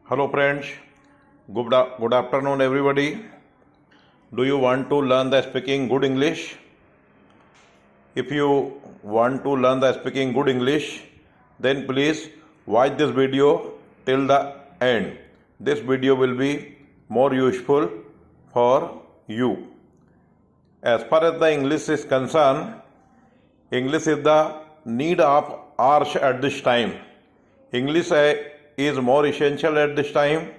Hello friends, good afternoon everybody. Do you want to learn the speaking good English? If you want to learn the speaking good English, then please watch this video till the end. This video will be more useful for you. As far as the English is concerned, English is the need of hours at this time. English is more essential at this time.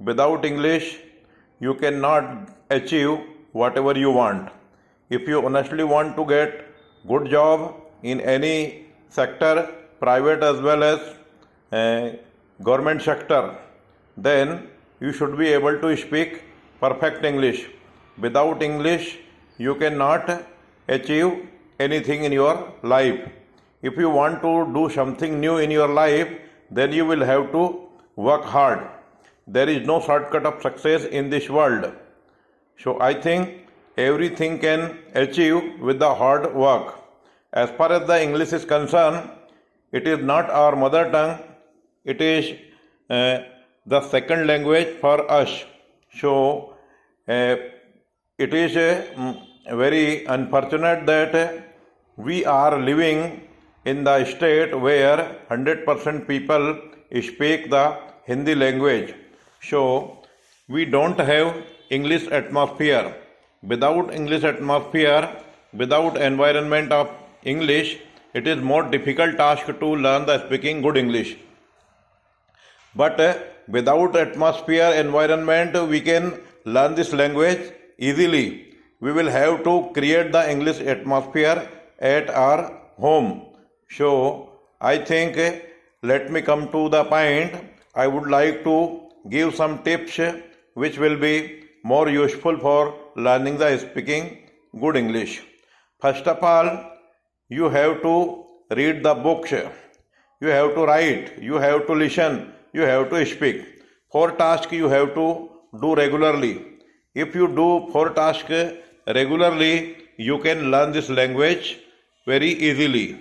Without English, you cannot achieve whatever you want. If you honestly want to get good job in any sector, private as well as government sector, then you should be able to speak perfect English. Without English, you cannot achieve anything in your life. If you want to do something new in your life, then you will have to work hard. There is no shortcut of success in this world. So I think everything can achieve with the hard work. As far as the English is concerned, it is not our mother tongue. It is the second language for us. So it is very unfortunate that we are living in the state where 100% people speak the Hindi language. So we don't have English atmosphere. Without English atmosphere, without environment of English, it is more difficult task to learn the speaking good English. But without atmosphere, environment, we can learn this language easily. We will have to create the English atmosphere at our home. So I think, let me come to the point. I would like to give some tips which will be more useful for learning the speaking good English. First of all, you have to read the books. You have to write. You have to listen. You have to speak. 4 tasks you have to do regularly. If you do 4 tasks regularly, you can learn this language very easily.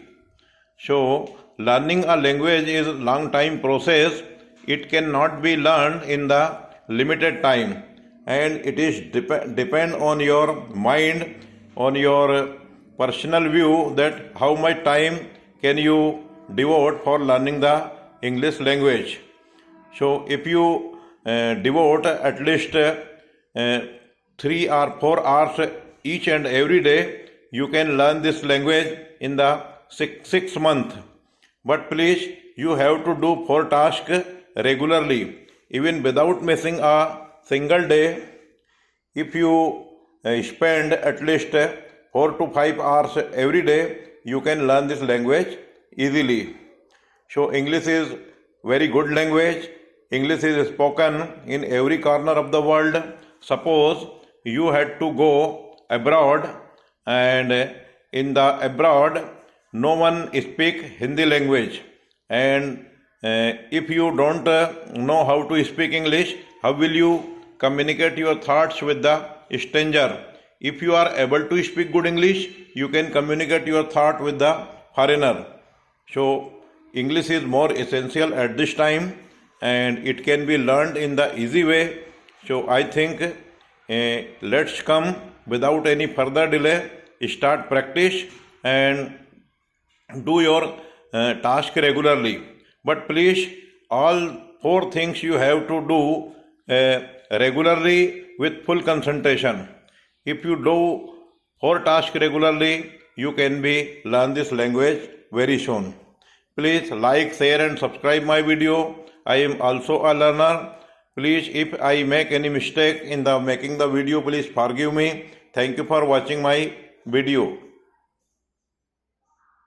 So, learning a language is a long time process. It cannot be learned in the limited time, and it is depend on your mind, on your personal view, that how much time can you devote for learning the English language. So, if you devote at least 3 or 4 hours each and every day, you can learn this language in the 6 months. But please, you have to do 4 tasks regularly, even without missing a single day. If you spend at least 4 to 5 hours every day, you can learn this language easily. So English is very good language. English is spoken in every corner of the world. Suppose you had to go abroad, and in the abroad no one speak Hindi language, and if you don't know how to speak English, how will you communicate your thoughts with the stranger? If you are able to speak good English, you can communicate your thought with the foreigner. So English is more essential at this time, and it can be learned in the easy way. So I think let's come without any further delay, start practice and do your task regularly. But please, all 4 things you have to do regularly with full concentration. If you do 4 tasks regularly, you can be learn this language very soon. Please like, share and subscribe my video. I am also a learner. Please, if I make any mistake in the making the video, please forgive me. Thank you for watching my video.